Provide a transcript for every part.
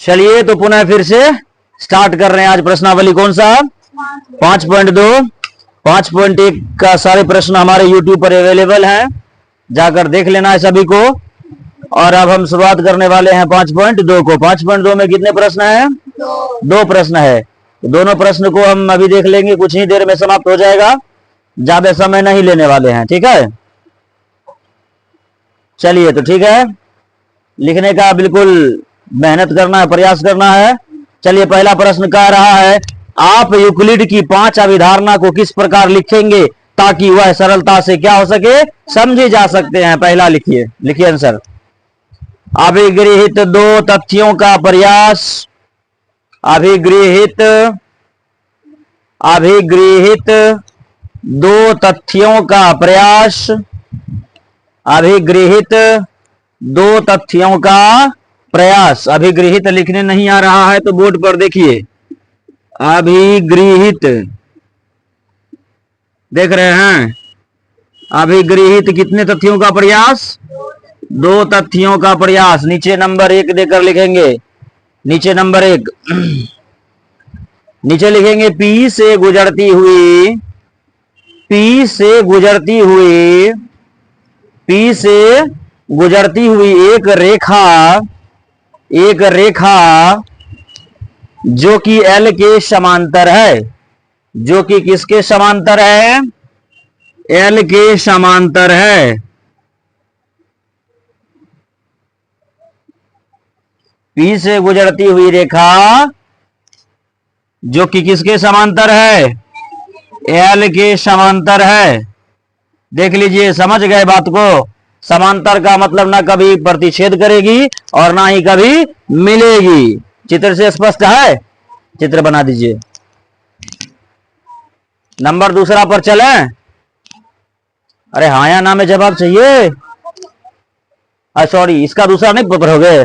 चलिए तो पुनः फिर से स्टार्ट कर रहे हैं। आज प्रश्नावली कौन सा? 5.2। 5.1 का सारे प्रश्न हमारे YouTube पर अवेलेबल हैं, जाकर देख लेना है सभी को। और अब हम शुरुआत करने वाले हैं 5.2 को। 5.2 में कितने प्रश्न हैं? दो प्रश्न है। दोनों प्रश्न को हम अभी देख लेंगे, कुछ ही देर में समाप्त हो जाएगा, ज्यादा समय नहीं लेने वाले हैं, ठीक है। चलिए तो ठीक है, लिखने का बिल्कुल मेहनत करना है, प्रयास करना है। चलिए पहला प्रश्न कह रहा है, आप यूक्लिड की 5 अभिधारणा को किस प्रकार लिखेंगे ताकि वह सरलता से क्या हो सके, समझे जा सकते हैं। पहला लिखिए, लिखिए आंसर। अभिगृहित दो तथ्यों का प्रयास, अभिगृहित दो तथ्यों का प्रयास, अभिगृहित दो तथ्यों का प्रयास। अभिगृहित लिखने नहीं आ रहा है तो बोर्ड पर देखिए, अभिगृहित देख रहे हैं। अभिगृहित कितने तथ्यों का प्रयास? 2 तथ्यों का प्रयास। नीचे नंबर 1 देकर लिखेंगे, नीचे नंबर 1 नीचे लिखेंगे, पी से गुजरती हुई, पी से गुजरती हुई, पी से गुजरती हुई एक रेखा, एक रेखा जो कि एल के समांतर है, जो कि किसके समांतर है? एल के समांतर है। पी से गुजरती हुई रेखा जो कि किसके समांतर है? एल के समांतर है। देख लीजिए, समझ गए बात को। समांतर का मतलब ना कभी प्रतिच्छेद करेगी और ना ही कभी मिलेगी। चित्र से स्पष्ट है? चित्र बना दीजिए। नंबर दूसरा पर चलें। अरे हाँ या ना में जवाब चाहिए। सॉरी, इसका दूसरा नहीं पढ़ोगे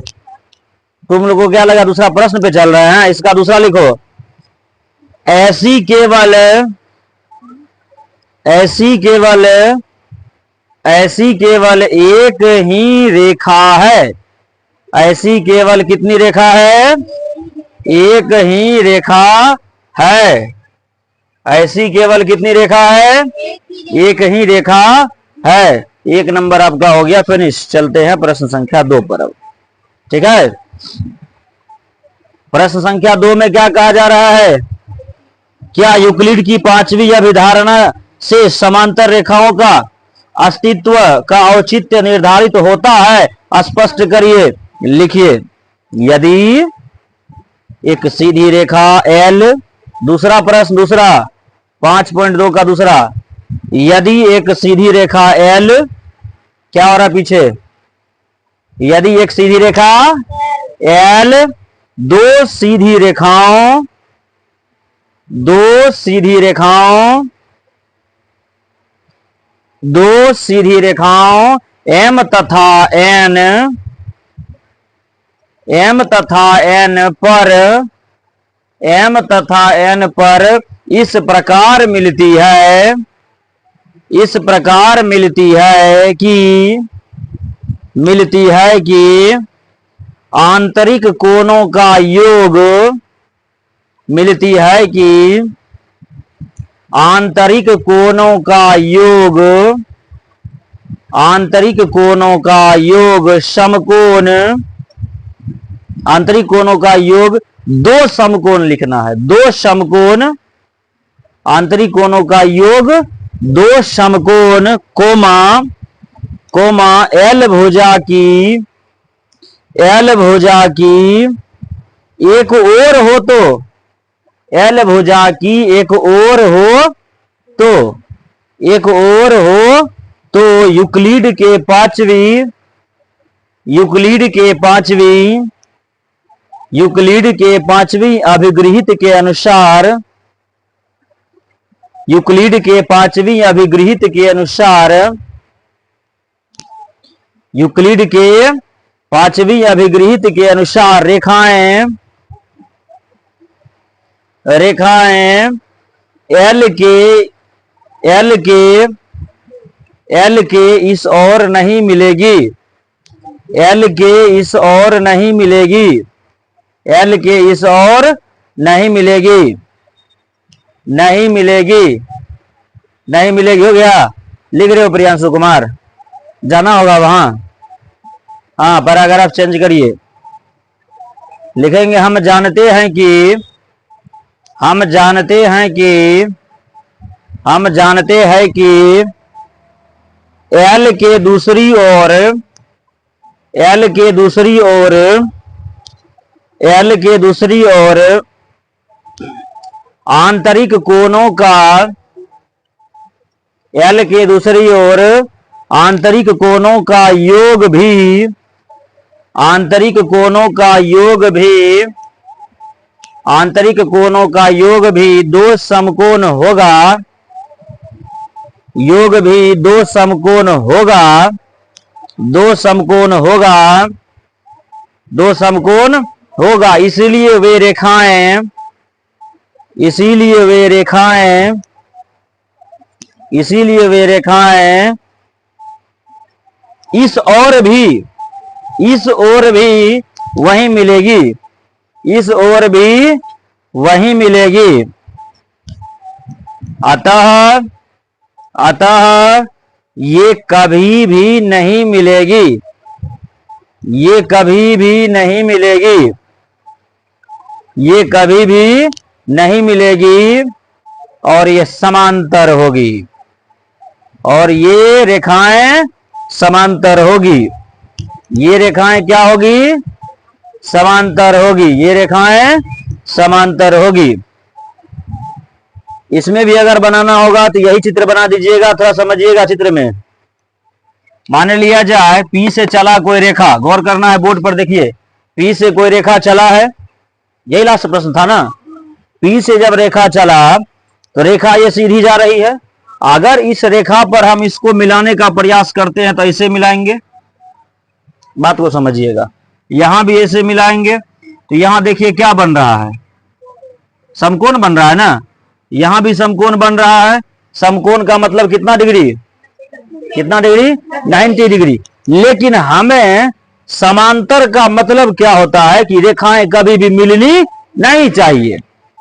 तुम लोगों को? क्या लगा दूसरा प्रश्न पे चल रहे हैं? इसका दूसरा लिखो। ऐसी केवल, ऐसी केवल, ऐसी केवल एक ही रेखा है। ऐसी केवल कितनी रेखा है? एक ही रेखा है। ऐसी केवल कितनी रेखा है? एक ही रेखा है। 1 नंबर आपका हो गया फिनिश। चलते हैं प्रश्न संख्या 2 पर अब, ठीक है। प्रश्न संख्या 2 में क्या कहा जा रहा है? क्या यूक्लिड की 5वीं अभिधारणा से समांतर रेखाओं का अस्तित्व का औचित्य निर्धारित होता है? स्पष्ट करिए, लिखिए। यदि एक सीधी रेखा L, दूसरा प्रश्न, दूसरा 5.2 का दूसरा, यदि एक सीधी रेखा L, क्या हो रहा पीछे? यदि एक सीधी रेखा L दो सीधी रेखाओं, दो सीधी रेखाओं, दो सीधी रेखाओं M तथा N, M तथा N पर, M तथा N पर इस प्रकार मिलती है, इस प्रकार मिलती है कि, मिलती है कि आंतरिक कोणों का योग, मिलती है कि आंतरिक कोणों का योग, आंतरिक कोणों का योग समकोण, आंतरिक कोणों का योग 2 समकोण लिखना है। 2 समकोण, आंतरिक कोणों का योग 2 समकोण, कोमा, कोमा एल भुजा की, एल भुजा की एक ओर हो तो, एल भुजा की एक ओर हो तो, एक ओर हो तो यूक्लिड के 5वीं, यूक्लिड के 5वीं, यूक्लिड के 5वीं अभिगृहित के अनुसार, यूक्लिड के 5वीं अभिगृहित के अनुसार, यूक्लिड के 5वीं अभिगृहित के अनुसार रेखाएं, रेखाएं L के, L के, L के इस ओर नहीं मिलेगी, L के इस ओर नहीं मिलेगी, एल के इस और नहीं मिलेगी, नहीं मिलेगी, नहीं मिलेगी। हो गया, लिख रहे हो प्रियांशु कुमार? जाना होगा वहां। हाँ, पैराग्राफ चेंज करिए। लिखेंगे हम जानते हैं कि, हम जानते हैं कि, हम जानते हैं कि एल के दूसरी ओर, एल के दूसरी ओर, एल के दूसरी ओर आंतरिक कोणों का, एल के दूसरी ओर आंतरिक कोणों का योग भी, आंतरिक कोणों का योग भी, आंतरिक कोणों का योग भी दो समकोण होगा, योग भी दो समकोण होगा, दो समकोण होगा, दो समकोण होगा। इसीलिए वे रेखाएं, इसीलिए वे रेखाएं, इसीलिए वे रेखाएं इस ओर भी, इस ओर भी वहीं मिलेगी, इस ओर भी वहीं मिलेगी। अतः, अतः ये कभी भी नहीं मिलेगी, ये कभी भी नहीं मिलेगी, ये कभी भी नहीं मिलेगी, और ये समांतर होगी, और ये रेखाएं समांतर होगी। ये रेखाएं क्या होगी? समांतर होगी, ये रेखाएं समांतर होगी। इसमें भी अगर बनाना होगा तो यही चित्र बना दीजिएगा, थोड़ा समझिएगा चित्र में। मान लिया जाए P से चला कोई रेखा, गौर करना है बोर्ड पर, देखिए P से कोई रेखा चला है, यही लास्ट प्रश्न था ना। P से जब रेखा चला तो रेखा ये सीधी जा रही है। अगर इस रेखा पर हम इसको मिलाने का प्रयास करते हैं तो ऐसे मिलाएंगे, बात को समझिएगा। यहां भी ऐसे मिलाएंगे तो यहां देखिए क्या बन रहा है, समकोण बन रहा है ना। यहां भी समकोण बन रहा है। समकोण का मतलब कितना डिग्री? कितना डिग्री? 90 डिग्री। लेकिन हमें समांतर का मतलब क्या होता है कि रेखाएं कभी भी मिलनी नहीं चाहिए,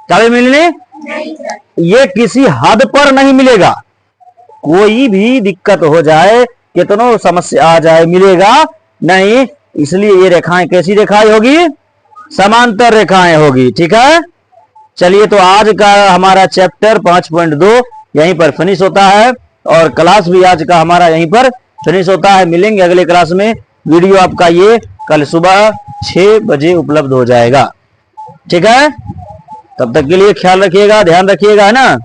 कभी मिलनी नहीं, ये किसी हद पर नहीं मिलेगा। कोई भी दिक्कत हो जाए, कितनों समस्या आ जाए, मिलेगा नहीं। इसलिए ये रेखाएं कैसी रेखाएं होगी? समांतर रेखाएं होगी। ठीक है, चलिए तो आज का हमारा चैप्टर 5.2 यहीं पर फिनिश होता है, और क्लास भी आज का हमारा यहीं पर फिनिश होता है। मिलेंगे अगले क्लास में। वीडियो आपका ये कल सुबह 6 बजे उपलब्ध हो जाएगा। ठीक है, तब तक के लिए ख्याल रखिएगा, ध्यान रखिएगा, है ना।